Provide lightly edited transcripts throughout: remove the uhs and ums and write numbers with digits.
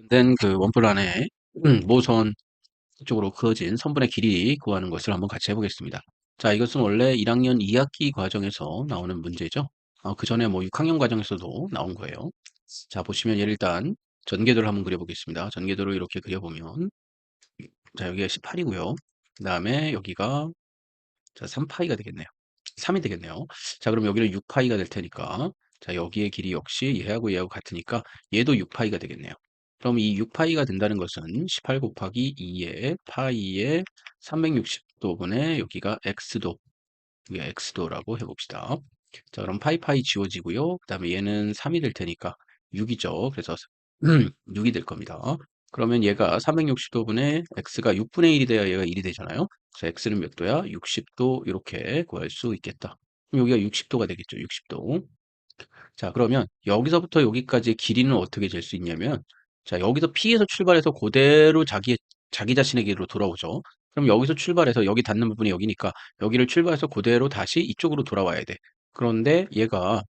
된 그 원뿔 안에 모선 쪽으로 그어진 선분의 길이 구하는 것을 한번 같이 해보겠습니다. 자, 이것은 원래 1학년 2학기 과정에서 나오는 문제죠. 그 전에 뭐 6학년 과정에서도 나온 거예요. 자, 보시면 얘를 일단 전개도를 한번 그려보겠습니다. 전개도를 이렇게 그려보면, 자, 여기가 18이고요. 그 다음에 여기가, 자, 3파이가 되겠네요. 3이 되겠네요. 자, 그럼 여기는 6파이가 될 테니까, 자, 여기의 길이 역시 얘하고 얘하고 같으니까 얘도 6파이가 되겠네요. 그럼 이 6파이가 된다는 것은 18 곱하기 2의 파이의 360도분의 여기가 x도, 여기가 x도라고 해봅시다. 자, 그럼 파이 지워지고요. 그 다음에 얘는 3이 될 테니까 6이죠. 그래서 6이 될 겁니다. 그러면 얘가 360도분의 x가 6분의 1이 돼야 얘가 1이 되잖아요. 그래서 x는 몇 도야? 60도 이렇게 구할 수 있겠다. 그럼 여기가 60도가 되겠죠. 60도. 자, 그러면 여기서부터 여기까지의 길이는 어떻게 잴 수 있냐면, 자, 여기서 P에서 출발해서 그대로 자기 자신의 길로 돌아오죠. 그럼 여기서 출발해서 여기 닿는 부분이 여기니까 여기를 출발해서 그대로 다시 이쪽으로 돌아와야 돼. 그런데 얘가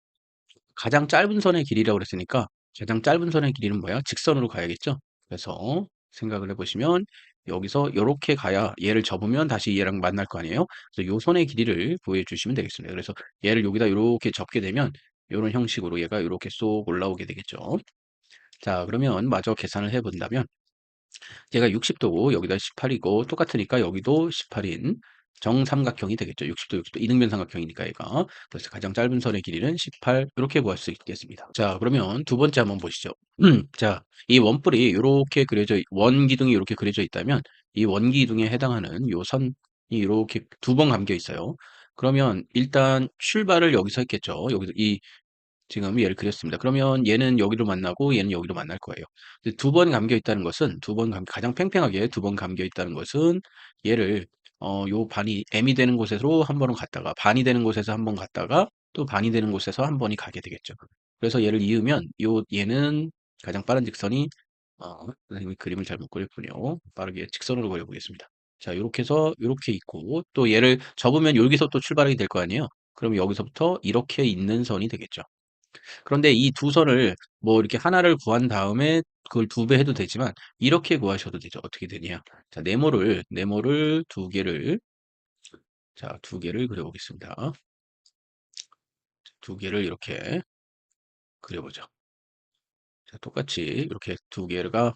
가장 짧은 선의 길이라고 그랬으니까 가장 짧은 선의 길이는 뭐야? 직선으로 가야겠죠? 그래서 생각을 해보시면 여기서 이렇게 가야 얘를 접으면 다시 얘랑 만날 거 아니에요? 그래서 요 선의 길이를 보여주시면 되겠습니다. 그래서 얘를 여기다 이렇게 접게 되면 이런 형식으로 얘가 이렇게 쏙 올라오게 되겠죠. 자, 그러면 마저 계산을 해본다면 얘가 60도고 여기다 18이고 똑같으니까 여기도 18인 정삼각형이 되겠죠. 60도, 60도 이등변 삼각형이니까 얘가. 그래서 가장 짧은 선의 길이는 18 이렇게 구할 수 있겠습니다. 자, 그러면 두 번째 한번 보시죠. 자, 이 원뿔이 이렇게 그려져 원기둥이 이렇게 그려져 있다면 이 원기둥에 해당하는 요 선이 이렇게 두 번 감겨 있어요. 그러면 일단 출발을 여기서 했겠죠. 여기서 이 지금 얘를 그렸습니다. 그러면 얘는 여기로 만나고 얘는 여기로 만날 거예요. 두 번 감겨 있다는 것은 가장 팽팽하게 두 번 감겨 있다는 것은 얘를 요 반이 m이 되는 곳으로 한 번은 갔다가 반이 되는 곳에서 한 번 갔다가 또 반이 되는 곳에서 한 번이 가게 되겠죠. 그래서 얘를 이으면 얘는 가장 빠른 직선이 선생님이 그림을 잘못 그렸군요. 빠르게 직선으로 그려보겠습니다. 자, 이렇게 해서 이렇게 있고 또 얘를 접으면 여기서 또 출발하게 될 거 아니에요. 그럼 여기서부터 이렇게 있는 선이 되겠죠. 그런데 이 두 선을 뭐 이렇게 하나를 구한 다음에 그걸 두 배 해도 되지만 이렇게 구하셔도 되죠. 어떻게 되냐? 자, 네모를 두 개를 그려보겠습니다. 두 개를 이렇게 그려보죠. 자, 똑같이 이렇게 두 개가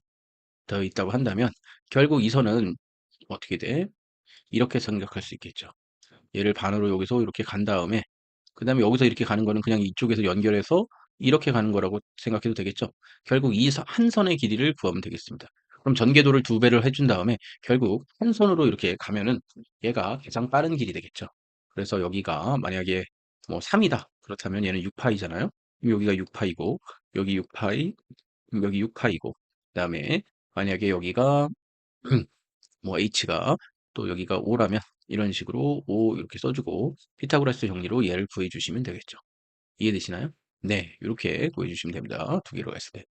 더 있다고 한다면 결국 이 선은 어떻게 돼? 이렇게 생각할 수 있겠죠. 얘를 반으로 여기서 이렇게 간 다음에 그 다음에 여기서 이렇게 가는 거는 그냥 이쪽에서 연결해서 이렇게 가는 거라고 생각해도 되겠죠. 결국 이 한 선의 길이를 구하면 되겠습니다. 그럼 전개도를 두 배를 해준 다음에 결국 한 선으로 이렇게 가면은 얘가 가장 빠른 길이 되겠죠. 그래서 여기가 만약에 뭐 3이다. 그렇다면 얘는 6파이잖아요. 여기가 6파이고 여기 6파이, 여기 6파이고 그다음에 만약에 여기가 뭐 h가 또 여기가 5라면 이런 식으로 5 이렇게 써주고 피타고라스 정리로 얘를 구해주시면 되겠죠. 이해되시나요? 네, 이렇게 구해주시면 됩니다. 두 개로 했을 때.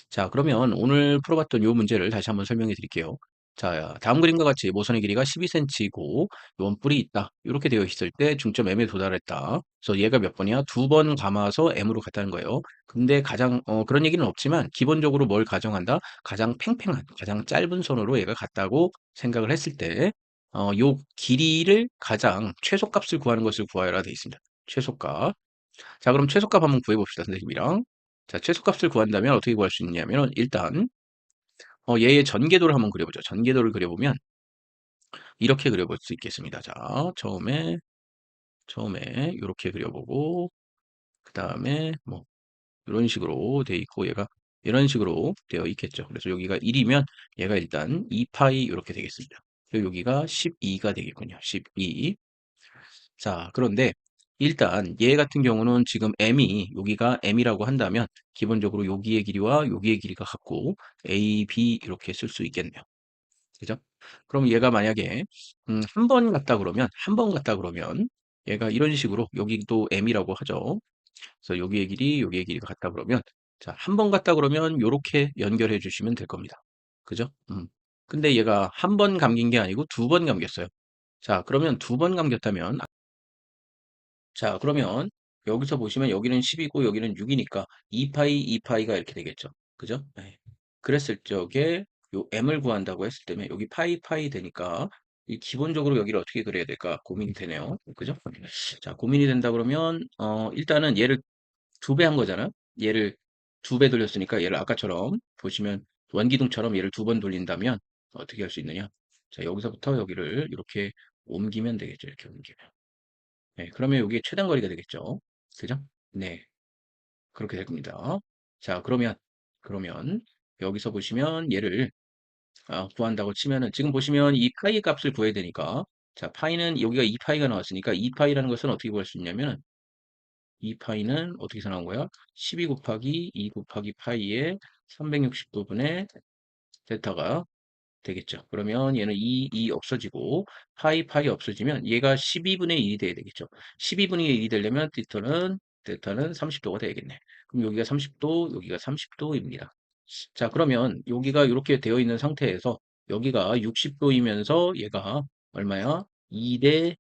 자, 그러면 오늘 풀어봤던 이 문제를 다시 한번 설명해 드릴게요. 자, 다음 그림과 같이 모선의 길이가 12cm이고 원뿔이 있다. 이렇게 되어 있을 때 중점 M에 도달했다. 그래서 얘가 몇 번이야? 두 번 감아서 M으로 갔다는 거예요. 근데 그런 얘기는 없지만 기본적으로 뭘 가정한다? 가장 팽팽한, 가장 짧은 선으로 얘가 갔다고 생각을 했을 때 요 길이를 가장 최소값을 구하는 것을 구하여라 되어 있습니다. 최소값. 자, 그럼 최소값 한번 구해봅시다, 선생님이랑. 자, 최소값을 구한다면 어떻게 구할 수 있냐면, 일단, 얘의 전개도를 한번 그려보죠. 전개도를 그려보면, 이렇게 그려볼 수 있겠습니다. 자, 처음에, 이렇게 그려보고, 그 다음에, 뭐, 이런 식으로 되어 있고, 얘가 이런 식으로 되어 있겠죠. 그래서 여기가 1이면, 얘가 일단 2파이 이렇게 되겠습니다. 그리고 여기가 12가 되겠군요. 12. 자, 그런데 일단 얘 같은 경우는 지금 여기가 m이라고 한다면 기본적으로 여기의 길이와 여기의 길이가 같고 a, b 이렇게 쓸 수 있겠네요. 그죠? 그럼 얘가 만약에 한 번 갔다 그러면 얘가 이런 식으로 여기도 m이라고 하죠. 그래서 여기의 길이가 같다 그러면 자, 한 번 갔다 그러면 요렇게 연결해 주시면 될 겁니다. 그죠? 근데 얘가 한 번 감긴 게 아니고 두 번 감겼어요. 자, 그러면 두 번 감겼다면 자, 그러면 여기서 보시면 여기는 10이고 여기는 6이니까 2파이, 2파이가 이렇게 되겠죠. 그죠? 네. 그랬을 적에 요 m을 구한다고 했을 때면 여기 파이 되니까 이 기본적으로 여기를 어떻게 그려야 될까 고민이 되네요. 그죠? 자, 고민이 된다 그러면 일단은 얘를 2배 한 거잖아요. 얘를 2배 돌렸으니까 얘를 아까처럼 보시면 원기둥처럼 얘를 2번 돌린다면 어떻게 할 수 있느냐? 자, 여기서부터 여기를 이렇게 옮기면 되겠죠. 이렇게 옮기면. 네, 그러면 여기에 최단 거리가 되겠죠. 그죠? 네, 그렇게 될 겁니다. 자, 그러면 여기서 보시면 얘를 구한다고 치면은 지금 보시면 이 파이 값을 구해야 되니까 자, 파이는 여기가 2파이가 나왔으니까 2파이라는 것은 어떻게 구할 수 있냐면 2파이는 어떻게 해서 나온 거야? 12 곱하기 2 곱하기 파이에 360도분의 데타가 되겠죠. 그러면 얘는 2 없어지고 파이 없어지면 얘가 12분의 1이 돼야 되겠죠. 12분의 1이 되려면 데타는 30도가 돼야겠네. 그럼 여기가 30도, 여기가 30도입니다. 자, 그러면 여기가 이렇게 되어 있는 상태에서 여기가 60도이면서 얘가 얼마야? 2대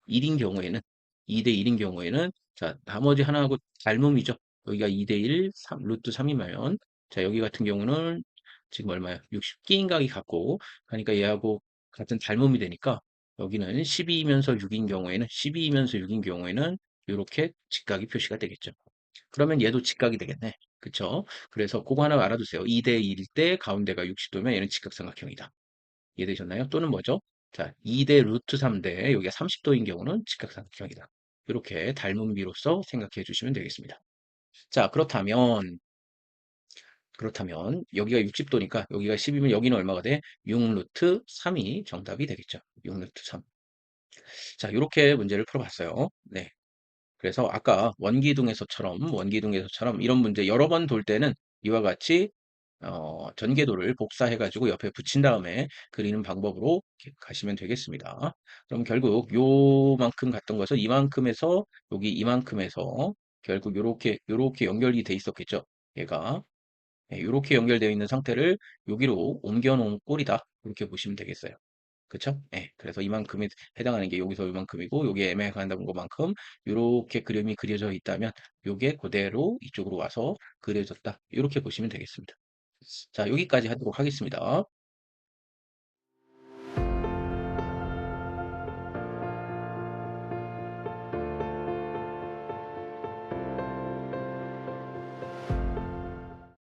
1인 경우에는 2대 1인 경우에는 자, 나머지 하나하고 닮음이죠. 여기가 2대 1, 루트 3이면 자, 여기 같은 경우는 지금 얼마야? 60기인각이 같고 그러니까 얘하고 같은 닮음이 되니까 여기는 12이면서 6인 경우에는 12이면서 6인 경우에는 이렇게 직각이 표시가 되겠죠. 그러면 얘도 직각이 되겠네. 그쵸? 그래서 그거 하나 알아두세요. 2대 1일 때 가운데가 60도면 얘는 직각삼각형이다. 이해되셨나요? 또는 뭐죠? 자, 2대 루트 3대 여기가 30도인 경우는 직각삼각형이다. 이렇게 닮은 비로서 생각해 주시면 되겠습니다. 자, 그렇다면 여기가 60도니까 여기가 10이면 여기는 얼마가 돼? 6 루트 3이 정답이 되겠죠. 6 루트 3. 자, 이렇게 문제를 풀어봤어요. 네. 그래서 아까 원기둥에서처럼 이런 문제 여러 번 돌 때는 이와 같이 전개도를 복사해가지고 옆에 붙인 다음에 그리는 방법으로 이렇게 가시면 되겠습니다. 그럼 결국 요만큼 갔던 것은 이만큼에서 여기 이만큼에서 결국 요렇게 연결이 돼 있었겠죠. 얘가 요렇게 연결되어 있는 상태를 여기로 옮겨 놓은 꼴이다. 이렇게 보시면 되겠어요. 그쵸? 예. 그래서 이만큼에 해당하는 게 여기서 이만큼이고 여기에 애매한다는 것만큼 이렇게 그림이 그려져 있다면 요게 그대로 이쪽으로 와서 그려졌다. 이렇게 보시면 되겠습니다. 자, 여기까지 하도록 하겠습니다.